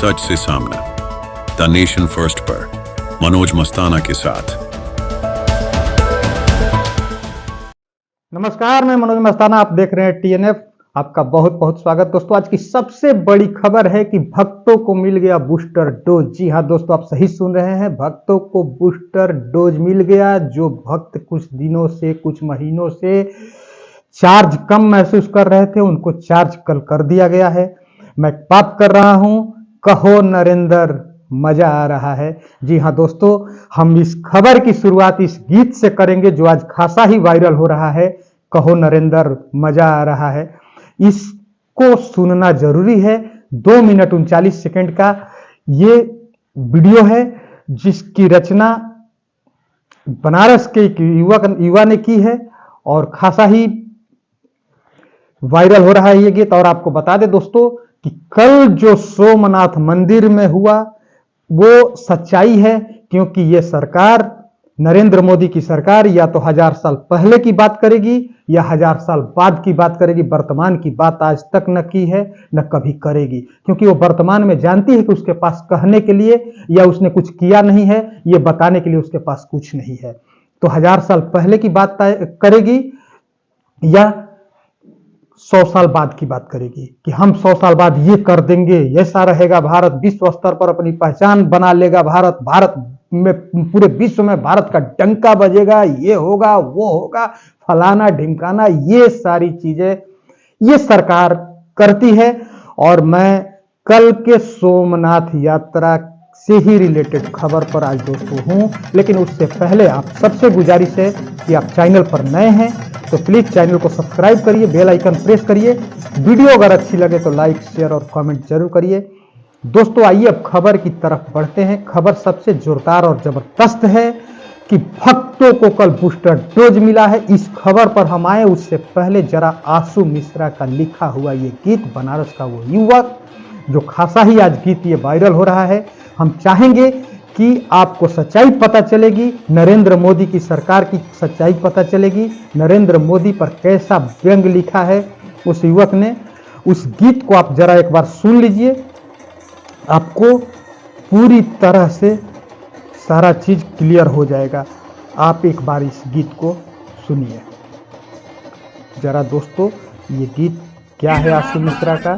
सच से सामना, the nation first पर मनोज मस्ताना के साथ। नमस्कार, मैं मनोज मस्ताना, आप देख रहे हैं टीएनएफ। आपका बहुत बहुत स्वागत दोस्तों। आज की सबसे बड़ी खबर है कि भक्तों को मिल गया बूस्टर डोज। जी हां दोस्तों, आप सही सुन रहे हैं, भक्तों को बूस्टर डोज मिल गया। जो भक्त कुछ दिनों से, कुछ महीनों से चार्ज कम महसूस कर रहे थे, उनको चार्ज कल कर दिया गया है। मैं बात कर रहा हूं, कहो नरेंद्र मजा आ रहा है। जी हां दोस्तों, हम इस खबर की शुरुआत इस गीत से करेंगे जो आज खासा ही वायरल हो रहा है। कहो नरेंद्र मजा आ रहा है, इसको सुनना जरूरी है। 2 मिनट 39 सेकंड का ये वीडियो है जिसकी रचना बनारस के एक युवा ने की है और खासा ही वायरल हो रहा है ये गीत। और आपको बता दें दोस्तों कि कल जो सोमनाथ मंदिर में हुआ वो सच्चाई है, क्योंकि ये सरकार, नरेंद्र मोदी की सरकार, या तो 1000 साल पहले की बात करेगी या 1000 साल बाद की बात करेगी। वर्तमान की बात आज तक न की है, न कभी करेगी, क्योंकि वो वर्तमान में जानती है कि उसके पास कहने के लिए या उसने कुछ किया नहीं है, ये बताने के लिए उसके पास कुछ नहीं है। तो 1000 साल पहले की बात करेगी या 100 साल बाद की बात करेगी कि हम 100 साल बाद ये कर देंगे, ऐसा रहेगा भारत, विश्व स्तर पर अपनी पहचान बना लेगा भारत, भारत में, पूरे विश्व में भारत का डंका बजेगा, ये होगा, वो होगा, फलाना ढिमकाना, ये सारी चीजें ये सरकार करती है। और मैं कल के सोमनाथ यात्रा से ही रिलेटेड खबर पर आज दोस्तों हूं, लेकिन उससे पहले आप सबसे गुजारिश है कि आप चैनल पर नए हैं तो प्लीज चैनल को सब्सक्राइब करिए, बेल आइकन प्रेस करिए। वीडियो अगर अच्छी लगे तो लाइक, शेयर और कमेंट जरूर करिए। दोस्तों आइए अब खबर की तरफ बढ़ते हैं। खबर सबसे जोरदार और जबरदस्त है कि भक्तों को कल बूस्टर डोज मिला है। इस खबर पर हम आए उससे पहले जरा आशु मिश्रा का लिखा हुआ ये गीत, बनारस का वो युवक जो खासा ही आज गीत ये वायरल हो रहा है। हम चाहेंगे कि आपको सच्चाई पता चलेगी, नरेंद्र मोदी की सरकार की सच्चाई पता चलेगी, नरेंद्र मोदी पर कैसा व्यंग लिखा है उस युवक ने। उस गीत को आप जरा एक बार सुन लीजिए, आपको पूरी तरह से सारा चीज क्लियर हो जाएगा। आप एक बार इस गीत को सुनिए जरा दोस्तों। ये गीत क्या है आशु मिश्रा का?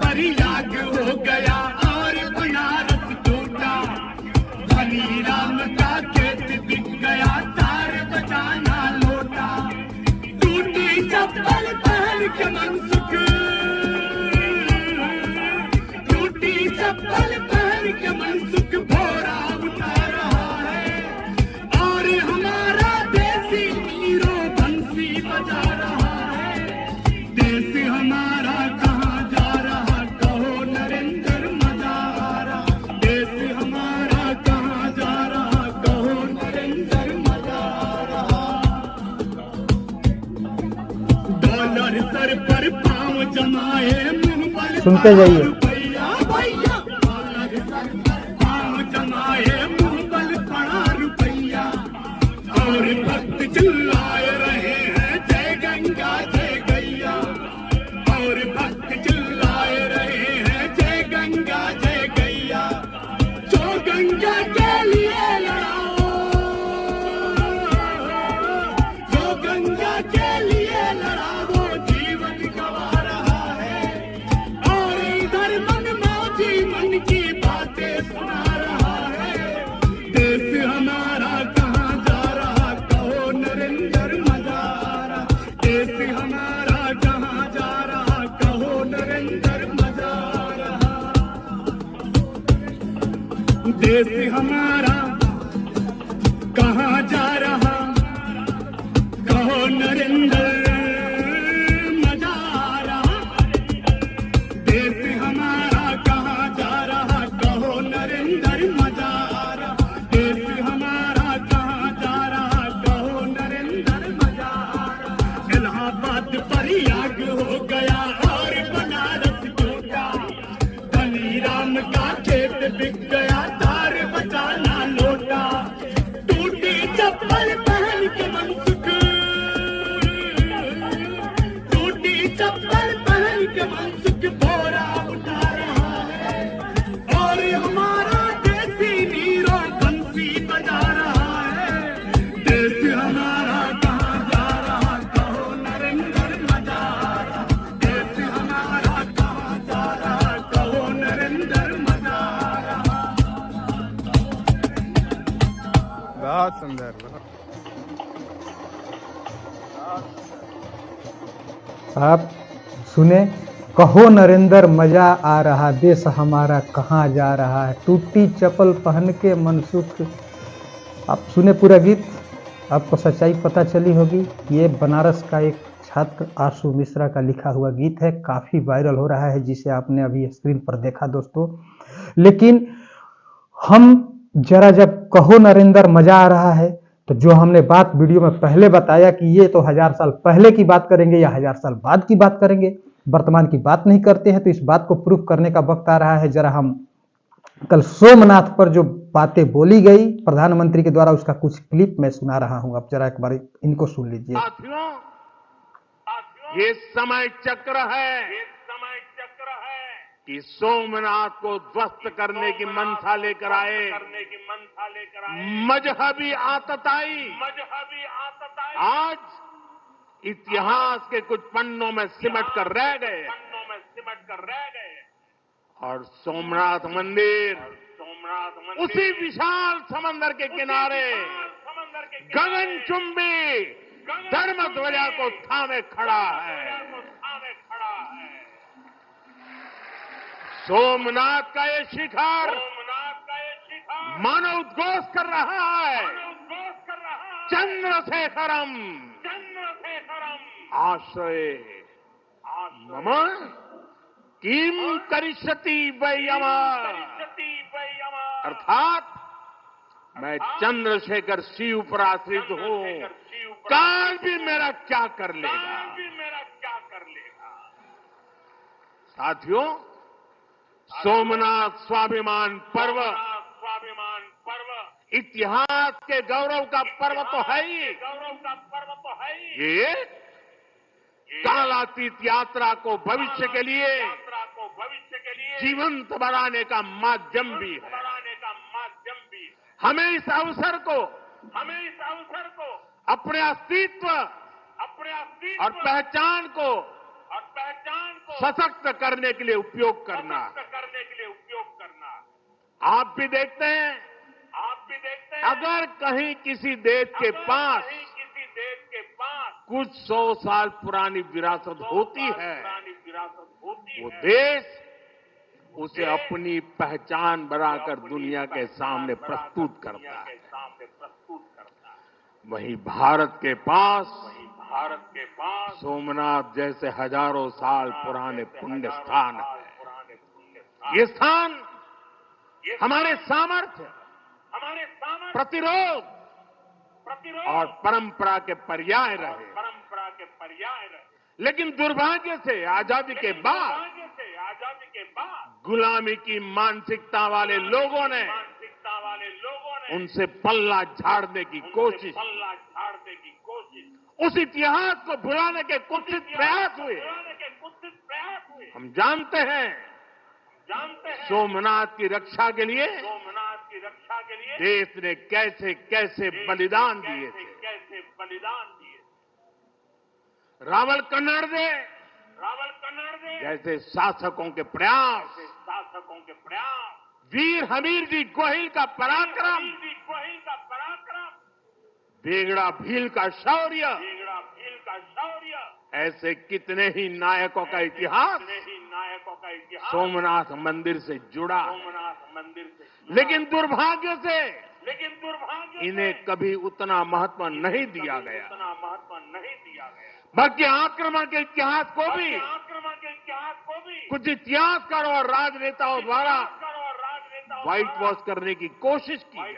सुनते जाइए। देश हमारा कहाँ जा रहा, कहो नरेंद्र मजा आ रहा। देश हमारा कहाँ जा रहा, कहो नरेंद्र मजा आ रहा। देश हमारा कहाँ जा रहा, कहो नरेंद्र मजा आ रहा। इलाहाबाद प्रयाग हो गया और बनारस टूटा, धनी राम का खेत बिक गया, बचाना लोटा। टूटी चप्पल पहन के मनसुख, टूटी चप्पल पहन के मनसुख बोरा उठा रहा है। और हम बहुत सुंदर। आप सुने, कहो नरेंद्र मजा आ रहा, देश हमारा कहाँ जा रहा है, टूटी चप्पल पहन के मनसुख। आप सुने पूरा गीत, आपको सच्चाई पता चली होगी। ये बनारस का एक छात्र आशु मिश्रा का लिखा हुआ गीत है, काफ़ी वायरल हो रहा है, जिसे आपने अभी स्क्रीन पर देखा दोस्तों। लेकिन हम जरा जब कहो नरेंद्र मजा आ रहा है, तो जो हमने बात वीडियो में पहले बताया कि ये तो 1000 साल पहले की बात करेंगे या 1000 साल बाद की बात करेंगे, वर्तमान की बात नहीं करते हैं, तो इस बात को प्रूफ करने का वक्त आ रहा है। जरा हम कल सोमनाथ पर जो बातें बोली गई प्रधानमंत्री के द्वारा, उसका कुछ क्लिप मैं सुना रहा हूं, आप जरा एक बार इनको सुन लीजिए। साथियों, ये समय चक्र है कि सोमनाथ को ध्वस्त करने की मंशा लेकर आए मजहबी आतताई आज इतिहास के कुछ पन्नों में सिमट कर रह गए और सोमनाथ मंदिर उसी विशाल समंदर के किनारे गगनचुंबी धर्म ध्वजा को थामे खड़ा है। सोमनाथ का ये शिखर मानव उद्घोष कर रहा है, चंद्रशेखरम आश्रय मम किम करिष्यति वै यमः, अर्थात मैं चंद्रशेखर शिव पर आश्रित हूं, काल भी मेरा क्या कर लेगा। साथियों, सोमनाथ स्वाभिमान पर्व इतिहास के गौरव का पर्व तो है ही, ये कालातीत यात्रा को भविष्य के लिए जीवंत बनाने का माध्यम भी है। हमें इस अवसर को अपने अस्तित्व और पहचान को सशक्त करने के लिए उपयोग करना। आप भी देखते हैं, अगर कहीं किसी देश के पास कुछ 100 साल पुरानी विरासत होती है, वो देश उसे अपनी पहचान बनाकर दुनिया के सामने प्रस्तुत करता है। वहीं भारत के पास सोमनाथ जैसे हजारों साल पुराने पुण्य स्थान है। ये स्थान हमारे सामर्थ्य, प्रतिरोध और परंपरा के पर्याय रहे। लेकिन दुर्भाग्य से आजादी के बाद गुलामी की मानसिकता वाले लोगों ने उनसे पल्ला झाड़ने की कोशिश, उस इतिहास को भुलाने के कुत्सित प्रयास हुए। हम जानते हैं सोमनाथ की रक्षा के लिए देश ने कैसे कैसे बलिदान दिए थे। रावल कन्नड़ जैसे शासकों के प्रयास, वीर हमीर जी गोहिल का पराक्रम, बेगड़ा भील का शौर्य, ऐसे कितने ही नायकों का इतिहास सोमनाथ मंदिर से जुड़ा। लेकिन दुर्भाग्य से इन्हें कभी उतना महत्व नहीं दिया गया। बल्कि आक्रमण के इतिहास को भी कुछ इतिहासकारों और राजनेताओं द्वारा व्हाइट वॉश करने की कोशिश की गई।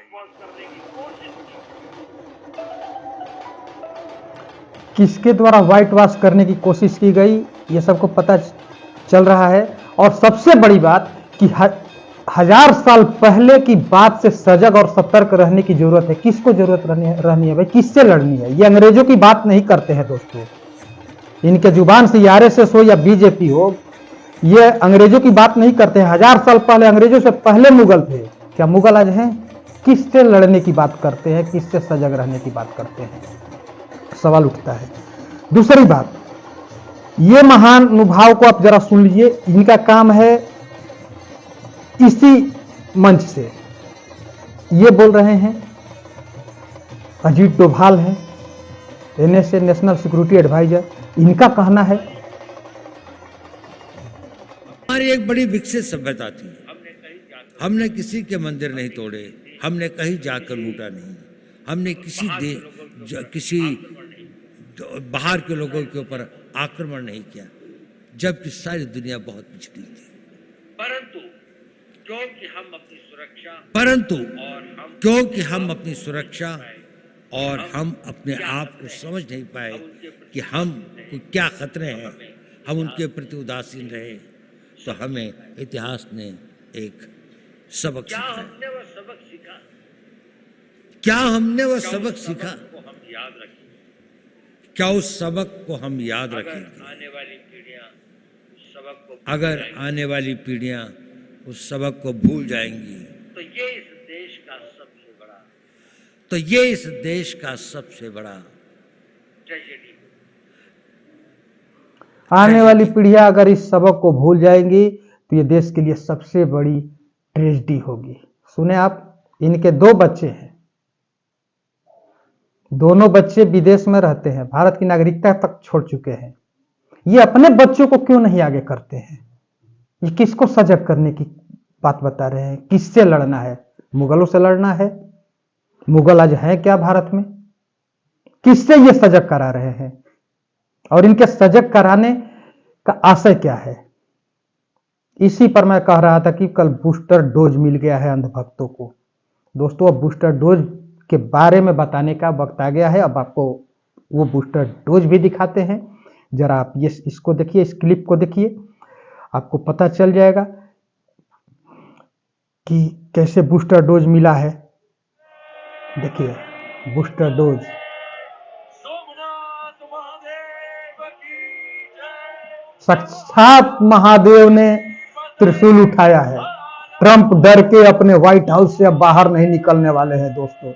किसके द्वारा व्हाइट वॉश करने की कोशिश की गई, ये सबको पता चल रहा है। और सबसे बड़ी बात कि 1000 साल पहले की बात से सजग और सतर्क रहने की जरूरत है। किसको जरूरत रहनी है भाई, किससे लड़नी है? ये अंग्रेजों की बात नहीं करते हैं दोस्तों, इनके जुबान से आरएसएस हो या बीजेपी हो, ये अंग्रेजों की बात नहीं करते हैं। 1000 साल पहले, अंग्रेजों से पहले मुगल थे। क्या मुगल आज हैं? किससे लड़ने की बात करते हैं, किससे सजग रहने की बात करते हैं, सवाल उठता है। दूसरी बात, ये महानुभाव को आप जरा सुन लीजिए। इनका काम है इसी मंच से ये बोल रहे हैं अजीत डोभाल हैं, NSA नेशनल सिक्योरिटी एडवाइजर, इनका कहना है हमारी एक बड़ी विकसित सभ्यता थी। हमने किसी के मंदिर नहीं तोड़े, हमने कहीं जाकर लूटा नहीं, हमने किसी बाहर के लोगों के ऊपर आक्रमण नहीं किया, जबकि सारी दुनिया बहुत पिछड़ी थी। परंतु क्योंकि हम अपनी सुरक्षा और हम अपने आप को समझ नहीं पाए कि हम को क्या खतरे हैं, हम उनके प्रति उदासीन रहे, तो हमें इतिहास ने एक सबक सिखाया। क्या हमने वह सबक सीखा? क्या उस सबक को हम याद रखेंगे? अगर आने वाली पीढ़ियां उस सबक को भूल जाएंगी तो ये इस देश का सबसे बड़ा ट्रेजेडी। आने वाली पीढ़ियां अगर इस सबक को भूल जाएंगी तो ये देश के लिए सबसे बड़ी ट्रेजेडी होगी। सुने आप, इनके 2 बच्चे हैं, दोनों बच्चे विदेश में रहते हैं, भारत की नागरिकता तक छोड़ चुके हैं। ये अपने बच्चों को क्यों नहीं आगे करते हैं? ये किसको सजग करने की बात बता रहे हैं? किससे लड़ना है? मुगलों से लड़ना है? मुगल आज है क्या भारत में? किससे ये सजग करा रहे हैं? और इनके सजग कराने का आशय क्या है? इसी पर मैं कह रहा था कि कल बूस्टर डोज मिल गया है अंधभक्तों को। दोस्तों, अब बूस्टर डोज के बारे में बताने का वक्त आ गया है। अब आपको वो बूस्टर डोज भी दिखाते हैं। जरा आप इसको देखिए, इस क्लिप को देखिए, आपको पता चल जाएगा कि कैसे बूस्टर डोज मिला है। देखिए बूस्टर डोज। साक्षात महादेव ने त्रिशूल उठाया है। ट्रंप डर के अपने व्हाइट हाउस से अब बाहर नहीं निकलने वाले हैं दोस्तों।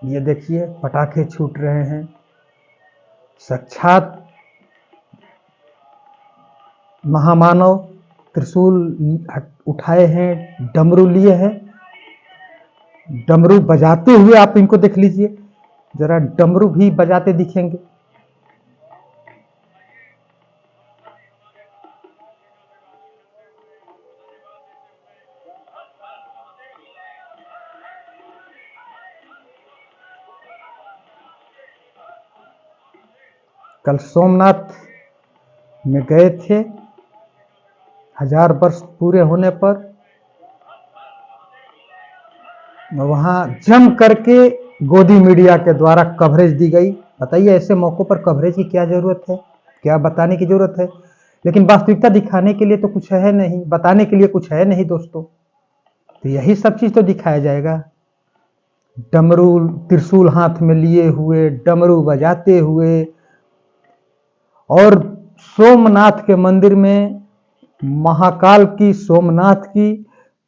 ये देखिए पटाखे छूट रहे हैं। साक्षात महामानव त्रिशूल उठाए हैं, डमरू लिए हैं, डमरू बजाते हुए आप इनको देख लीजिए, जरा डमरू भी बजाते दिखेंगे। कल सोमनाथ में गए थे 1000 वर्ष पूरे होने पर, वहां जम करके गोदी मीडिया के द्वारा कवरेज दी गई। बताइए ऐसे मौकों पर कवरेज की क्या जरूरत है, क्या बताने की जरूरत है? लेकिन वास्तविकता दिखाने के लिए तो कुछ है नहीं, बताने के लिए कुछ है नहीं दोस्तों। तो यही सब चीज तो दिखाया जाएगा। डमरू त्रिशूल हाथ में लिए हुए, डमरू बजाते हुए, और सोमनाथ के मंदिर में महाकाल की, सोमनाथ की,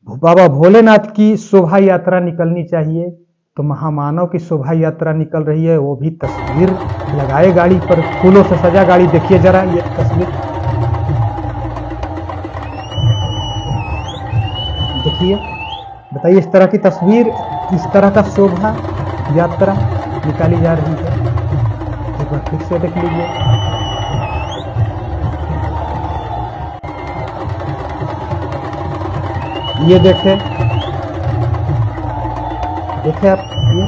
बाबा भोलेनाथ की शोभा यात्रा निकलनी चाहिए। तो महामानव की शोभा यात्रा निकल रही है, वो भी तस्वीर लगाए गाड़ी पर, फूलों से सजा गाड़ी। देखिए जरा ये तस्वीर देखिए, बताइए इस तरह की तस्वीर, इस तरह का शोभा यात्रा निकाली जा रही है। एक बार फिर से देख लीजिए। ये देखें आप ये,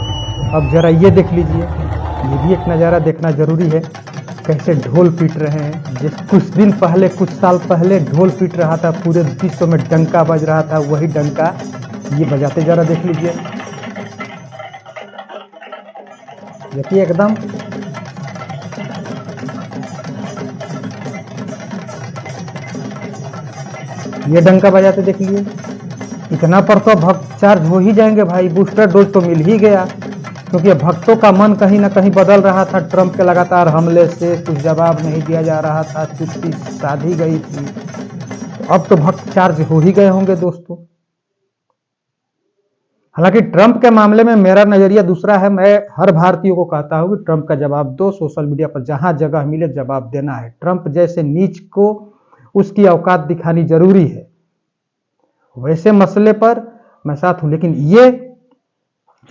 अब जरा ये देख लीजिए, ये भी एक नज़ारा देखना जरूरी है। कैसे ढोल पीट रहे हैं। जिस कुछ दिन पहले, कुछ साल पहले ढोल पीट रहा था, पूरे विश्व में डंका बज रहा था, वही डंका ये बजाते जरा देख लीजिए। देखिए एकदम ये डंका बजाते देख लीजिए। इतना पर तो भक्त चार्ज हो ही जाएंगे भाई। बूस्टर डोज तो मिल ही गया, क्योंकि भक्तों का मन कहीं ना कहीं बदल रहा था। ट्रंप के लगातार हमले से कुछ जवाब नहीं दिया जा रहा था, चुप्पी साधी गई थी। तो अब तो भक्त चार्ज हो ही गए होंगे दोस्तों। हालांकि ट्रंप के मामले में मेरा नजरिया दूसरा है। मैं हर भारतीय को कहता हूं कि ट्रंप का जवाब दो, सोशल मीडिया पर जहां जगह मिले जवाब देना है। ट्रंप जैसे नीच को उसकी औकात दिखानी जरूरी है। वैसे मसले पर मैं साथ हूं, लेकिन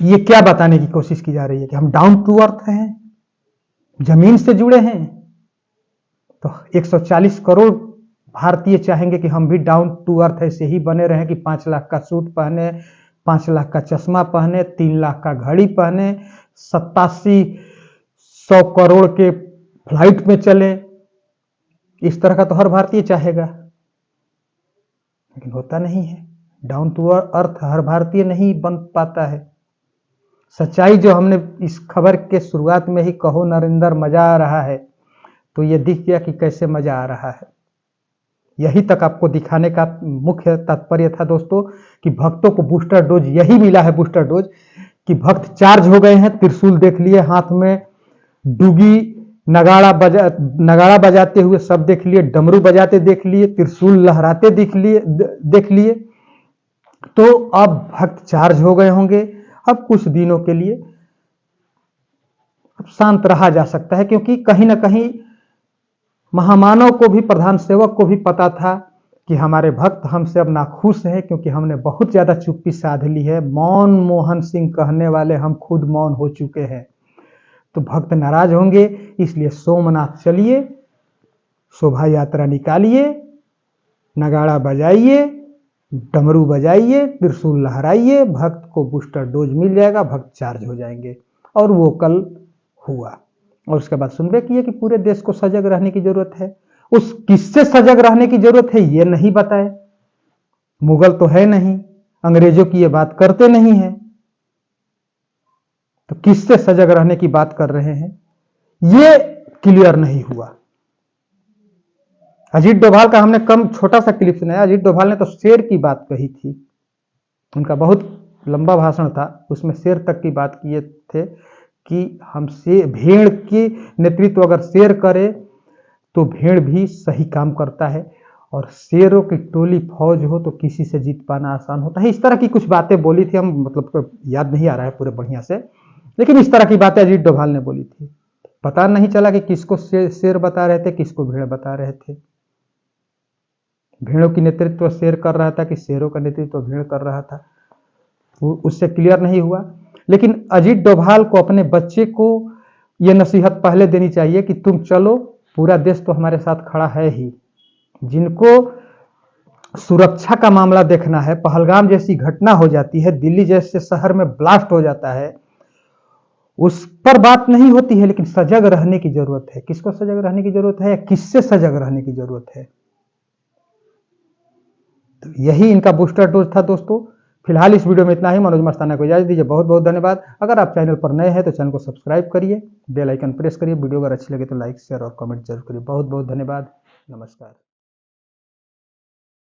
ये क्या बताने की कोशिश की जा रही है कि हम डाउन टू अर्थ हैं, जमीन से जुड़े हैं। तो 140 करोड़ भारतीय चाहेंगे कि हम भी डाउन टू अर्थ ऐसे ही बने रहें कि 5 लाख का सूट पहने, 5 लाख का चश्मा पहने, 3 लाख का घड़ी पहने, 8700 करोड़ के फ्लाइट में चले। इस तरह का तो हर भारतीय चाहेगा, लेकिन होता नहीं है। डाउन टू अर्थ हर भारतीय नहीं बन पाता है। सच्चाई जो हमने इस खबर के शुरुआत में ही कहो नरेंद्र मजा आ रहा है, तो ये दिख गया कि कैसे मजा आ रहा है। यही तक आपको दिखाने का मुख्य तात्पर्य था दोस्तों कि भक्तों को बूस्टर डोज यही मिला है, बूस्टर डोज, कि भक्त चार्ज हो गए हैं। त्रिशूल देख लिए, हाथ में डुगी नगाड़ा बजाते हुए सब देख लिए, डमरू बजाते देख लिए, त्रिशूल लहराते देख लिए। तो अब भक्त चार्ज हो गए होंगे। अब कुछ दिनों के लिए अब शांत रहा जा सकता है, क्योंकि कहीं ना कहीं महामानव को भी, प्रधान सेवक को भी पता था कि हमारे भक्त हमसे अब नाखुश हैं, क्योंकि हमने बहुत ज्यादा चुप्पी साध ली है। मौन मोहन सिंह कहने वाले हम खुद मौन हो चुके हैं। तो भक्त नाराज होंगे, इसलिए सोमनाथ चलिए, शोभा यात्रा निकालिए, नगाड़ा बजाइए, डमरू बजाइए, त्रिशूल लहराइए, भक्त को बूस्टर डोज मिल जाएगा, भक्त चार्ज हो जाएंगे। और वो कल हुआ। और उसके बाद सुनबे किए कि पूरे देश को सजग रहने की जरूरत है। उस किससे सजग रहने की जरूरत है ये नहीं बताए। मुगल तो है नहीं, अंग्रेजों की ये बात करते नहीं है, तो किससे सजग रहने की बात कर रहे हैं ये क्लियर नहीं हुआ। अजीत डोभाल का हमने कम छोटा सा क्लिप सुनाया। अजीत डोभाल ने तो शेर की बात कही थी, उनका बहुत लंबा भाषण था, उसमें शेर तक की बात किए थे कि हम भेड़ के नेतृत्व अगर शेर करे तो भेड़ भी सही काम करता है, और शेरों की टोली फौज हो तो किसी से जीत पाना आसान होता है। इस तरह की कुछ बातें बोली थी, हम मतलब याद नहीं आ रहा है पूरे बढ़िया से, लेकिन इस तरह की बातें अजीत डोभाल ने बोली थी। पता नहीं चला कि किसको शेर बता रहे थे, किसको भेड़ बता रहे थे। भेड़ों की नेतृत्व शेर कर रहा था कि शेरों का नेतृत्व भेड़ कर रहा था, उससे क्लियर नहीं हुआ। लेकिन अजीत डोभाल को अपने बच्चे को यह नसीहत पहले देनी चाहिए कि तुम चलो, पूरा देश तो हमारे साथ खड़ा है ही। जिनको सुरक्षा का मामला देखना है, पहलगाम जैसी घटना हो जाती है, दिल्ली जैसे शहर में ब्लास्ट हो जाता है, उस पर बात नहीं होती है, लेकिन सजग रहने की जरूरत है। किसको सजग रहने की जरूरत है या किससे सजग रहने की जरूरत है? तो यही इनका बूस्टर डोज था दोस्तों। फिलहाल इस वीडियो में इतना ही। मनोज मस्ताना को इजाजत दीजिए। बहुत बहुत धन्यवाद। अगर आप चैनल पर नए हैं तो चैनल को सब्सक्राइब करिए, बेल आइकन प्रेस करिए। वीडियो अगर अच्छी लगे तो लाइक शेयर और कमेंट जरूर करिए। बहुत बहुत धन्यवाद। नमस्कार।